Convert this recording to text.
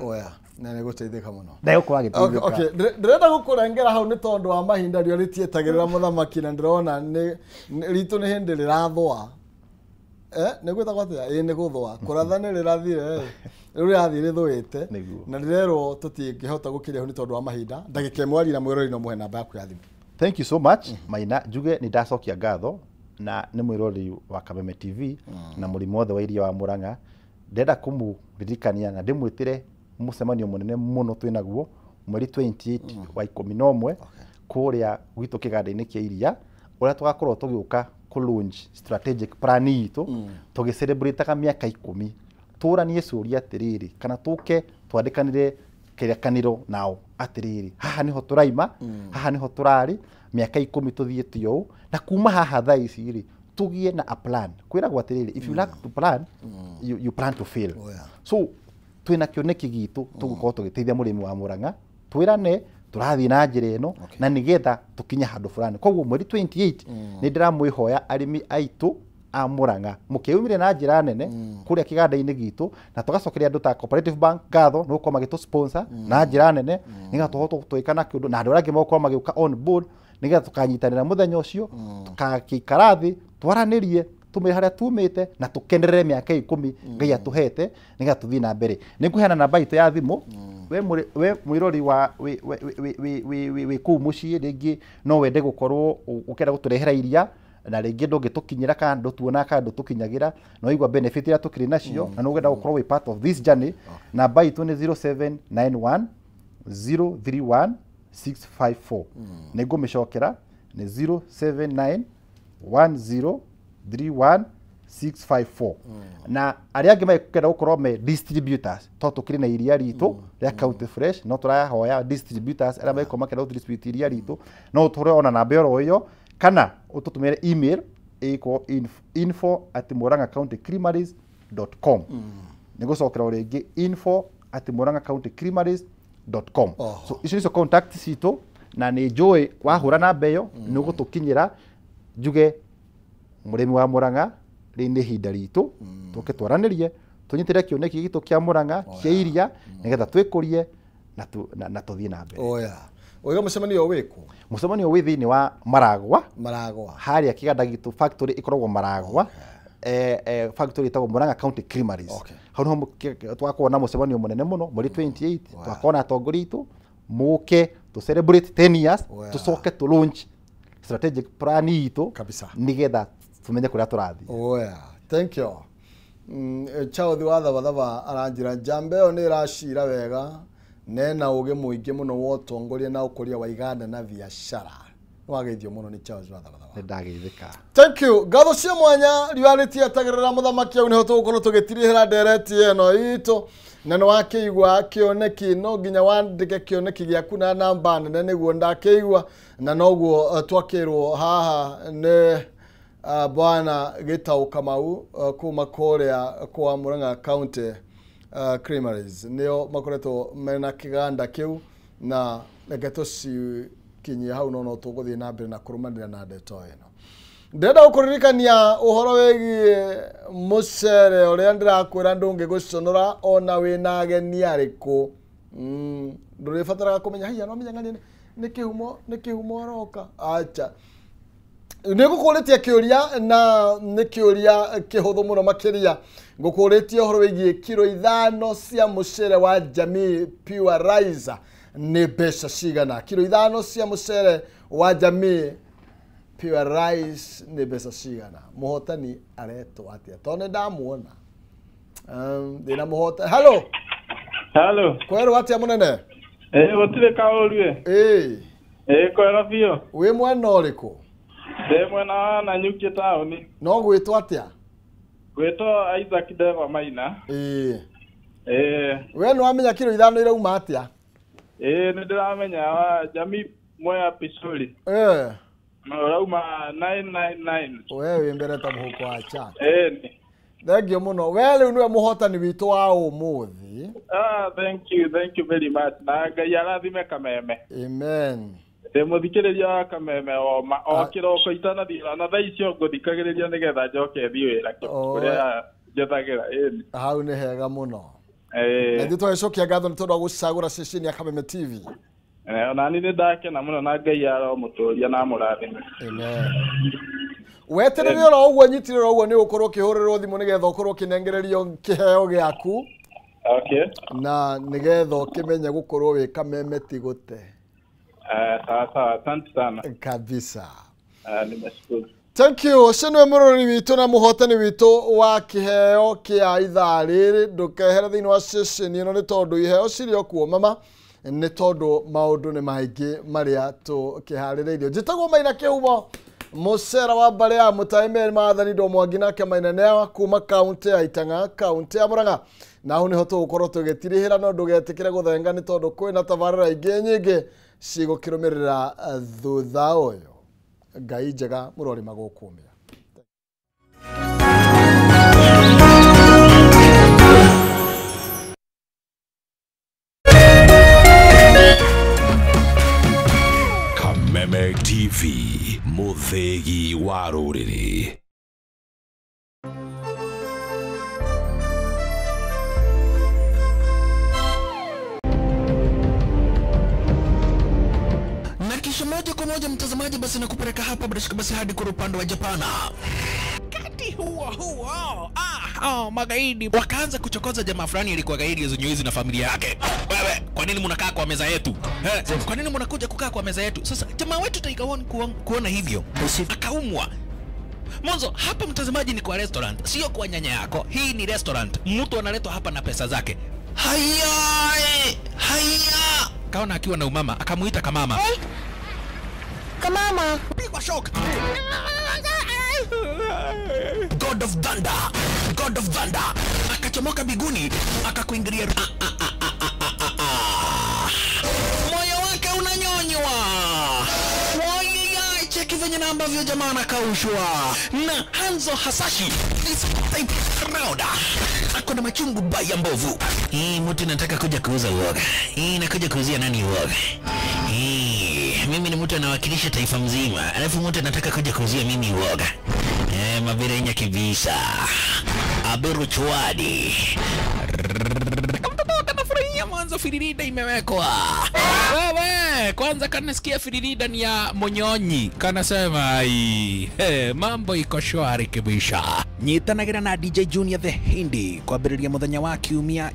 Oya, na nä gå teithä muno. Ndego kwa gĩteithĩka. Okay, ndĩrenda gũkũrengera hau nĩ tondũ wa mahinda rĩo rĩtietagĩrĩra mũthamaki na ndĩrona ritũ nĩ hĩndĩ rĩrathũa. Nĩ gwĩtagwo atĩa? Nĩ gũthũa. Kũratha nĩ rĩrathire rĩu rĩrathiĩ rĩthũĩte na rĩrerwo tũtingĩhota gũkĩria hau nĩ tondũ wa mahinda. Ndagĩka ĩmwe arĩ na mwĩroreri no mũhe namba yaku ya thimũ. Thank you so much. Maina njuge nĩ ndacokia ngatho na nĩ mwĩroreri wa Kameme TV na mũrĩmo wothe wa iria wa Murang'a. Ndenda kũmũririkania na ndĩmwĩtĩre mũcemanio mũnene mũno twĩnaguo mweri 28 wa 11 kũrĩa gwitũ kĩganda-inĩ kĩa iria ũrĩa tũgakorwo tũgĩũka ku launch strategic plan itũ tũgĩcelebrate mĩaka 10 tũranie ciũria atĩrĩrĩ kana tũke twandĩkanĩre kĩrĩkanĩro nao atĩrĩrĩ haha niho tũraima haha niho tũrarĩ mĩaka 10 tũthiĩte ũũ na kuma haha thaa ici rĩ tugie na a plan kwĩragwo atĩrĩrĩ if you lack to plan you plan to fail. So twina kĩoneki gitũ tũgũkorwo tũgĩteithia mũrĩmi wa Murang'a twĩrane tũrathiĩ na njĩra ĩno na nĩgetha tũkinye handũ fulani. Koguo mweri 28 nĩ ndĩramwĩhoya arĩmi aitũ a Murang'a mũkĩumire na njĩra nene kũrĩa kĩganda-inĩ gitũ na tũgacokeria andũ ta Cooperative Bank ngatho nĩ gũkorwo magĩtũ sponsor na njĩra nene nĩgetha tũhote twĩka na kĩndũ na andũ arĩa angĩ magũkorwo magĩũka on board nĩgetha tũkanyitanĩra mũthenya ũcio tũkagĩikara thĩ twaranĩrie tumire haria tumite na tukenerere miaka 10 ngai atuhete niga tuthii na mbere nikuheana namba itu ya thimu we mwirori wa we ku mucii ringi no wende gukorwo ukenda guturehera iria na ringi ndungitukinyira kana ndutuona kana ndutukinyagira no igwa benefit ya tukiri nacio na no wenda gukorwo we part of this journey namba itu ni 0791 031 654 nigumicokera ni 079 1031 na aria angi makenda gukorwo me distributors to tukiri na iria ritu ria County Fresh no turahoya distributors aria makenda distribute iria ritu no tore ona namba yoro iyo kana ututumire email iko info@murang'acountycreameries.com nigucokera ringi info@murang'acountycreameries.com so icio nicio contact citu na ni njui wahura namba iyo nigutukinyira njuge murimi wa Murang'a rĩnĩ hinda ritũ tũke twaranirie tunyitire kĩoneki gitu kĩa Murang'a kĩa iria nigetha twĩkũrie na tũthiĩ na mbere. Oya oiga mũcemanio wĩkũ? Mũcemanio wĩ thĩinĩ wa Maragwa harĩa kĩganda gitu factory ikoragwo Maragwa factory itagwo Murang'a County Creameries. Hau no twakorwo na mũcemanio mũnene mũno mweri 28 twakorwo na atongoria itu mũke to celebrate 10 years tucoke to launch strategic plan itu nigetha tumenye kuria turathi. Oya thank you. Chao thi wathabatha aranjira njamba ĩyo nĩ ĩracira wega nena uge muingi muno wa utongoria na ukuria wa iganda na biashara wageithio muno ni Charles wathabatha. Ndageithika. Thank you. Gatho cia mwanya riwaliti atagirira muthamaki au niho tugukorwo tugitirihira ndereti eno itu na no akĩigua kĩoneki no nginya wandike kĩoneki gĩaku na namba nene nĩguo ndakĩigua na noguo twakĩrwo haha nĩ bwana Gitau Kamau kuma kũrĩa kwa Murang'a County Creameries nĩo makoretwo mena kĩganda kĩu na reke tũcikinyie hau no tũgũthiĩ na mbere na kũrũmanĩrĩra na ndeto ĩno. Ndenda gukuririkania uhoro wegie mucere uria ndirakwira ndungiguconora ona wina ageni ariku nduribataraga kumenya hiya no menya ni kihumo roka acha nigukuretie kiuria na ni kiuria kihuthu muno makiria ngukuretie uhoro wegie kilo 5 cia mucere wa Jamii Pure Rice ni mbeca cigana kilo 5 cia mucere wa Jamii Pure Rice ni mbeca cigana muhotani aretwo atia tone ndamuona ndina muhota hello kwero atia munene gutire kaurue kwero bio wi mwana uriku de mwana na nyuki taoni no gwitwo atia gwitwo Isaac Deva Maina we no amenya kilo 5 irauma atia ni ndiramenya Jamii moya Pisuli Rauma 999. Wewe mbere ta muhuko acha. Thengio muno. Wewe niwe muhotani witu wa umuthi. Thank you very much. Na Ngai arathime Kameme. Amen. Muthikiriria Kameme o kiroko itanathira na thaa icio nguthikagiriria nigetha njoke thi wira kuria njathagira. Hau ni hega muno. na ithuĩ tũgĩcokia ngatho nĩ tondũ wa gũcagũra ceceni ya Kameme TV. Ona niĩ nĩndakena mũno na Ngai aromũtũria na mũrathime. Amen. Weterere ora ũguo nyitirĩra ũguo nĩ ũkorwo ũkĩhũrĩrwo thimũ nĩgetha ũkorwo ũkĩnengererio kĩheo gĩaku. Okay. Na nĩgetha ũkĩmenye gũkorwo wĩ Kameme ti gũte. Sawa, asante sana. Kabisa. Nimeshukuru. Thank you. Ũcio nĩwe mũrori witũ na mũhotani witũ wa kĩheo kĩa ithaa rĩrĩ. Ndũkehere thĩinĩ wa ceceni ĩno nĩ tondũ iheo cirĩ o kuo mama, nĩ tondũ maũndũ nĩ maingĩ marĩa tũkĩharĩrĩirio. Njĩtagwo Maina Kĩhumo, mũcera wa mbarĩ ya Mũtaimeri Maathani Ndo Mwangi nake Maina nĩ kuma kaũntĩ ya Itang'a, kaũntĩ ya Mũrang'a. Na hau nĩho tũgũkorwo tũgĩtirihĩra, no ndũgetĩkĩre gũthenga nĩ tondũ kwĩna tabarĩra ingĩ nyingĩ cigũkĩrũmĩrĩra thutha ũyũ. Ngai njega mũrori magũkũmia. Kameme TV, mũthegi wa rũrĩrĩ. Kisha moja kwa moja mtazamaji, basi nakupeleka hapa basi hadi kwa upande wa Japana. Kati huo magaidi wakaanza kuchokoza jamaa fulani alikuwa gaidi Zunyoizi na familia yake. Wewe, kwa nini mnakaa kwa meza yetu? Kwa nini mnakuja kukaa kwa meza yetu? Sasa jamaa wetu Tiger One kuona hivyo akaumwa. Mwanzo hapa mtazamaji ni kwa restaurant, sio kwa nyanya yako. Hii ni restaurant. Mtu analetwa hapa na pesa zake. Haya! Kaona akiwa na umama, akamuita kamama. Kamama, pigwa shock. God of Thunder. Akachomoka biguni, akakuingilia. Moyo wake unanyonywa. Cheki venye na ambavyo jamaa anakaushwa. Na Hanzo Hasashi is type Rauda. Akona machungu baya mbovu. Mtu nataka kuja kuuza uoga. Nakuja kuuzia nani uoga? Mimi ni mtu anawakilisha taifa mzima. Alafu mtu anataka kuja kuuzia mimi uoga. Mabirenya kibisa. Aberu chwadi. Kanafurahia mwanzo firirida imewekwa. Wewe, kwanza kanasikia firirida ni ya Monyonyi. Kanasema mambo iko shwari kibisha. Nyitanagira na DJ Junior the Hindi kwa biriria muthenya wa kiumia.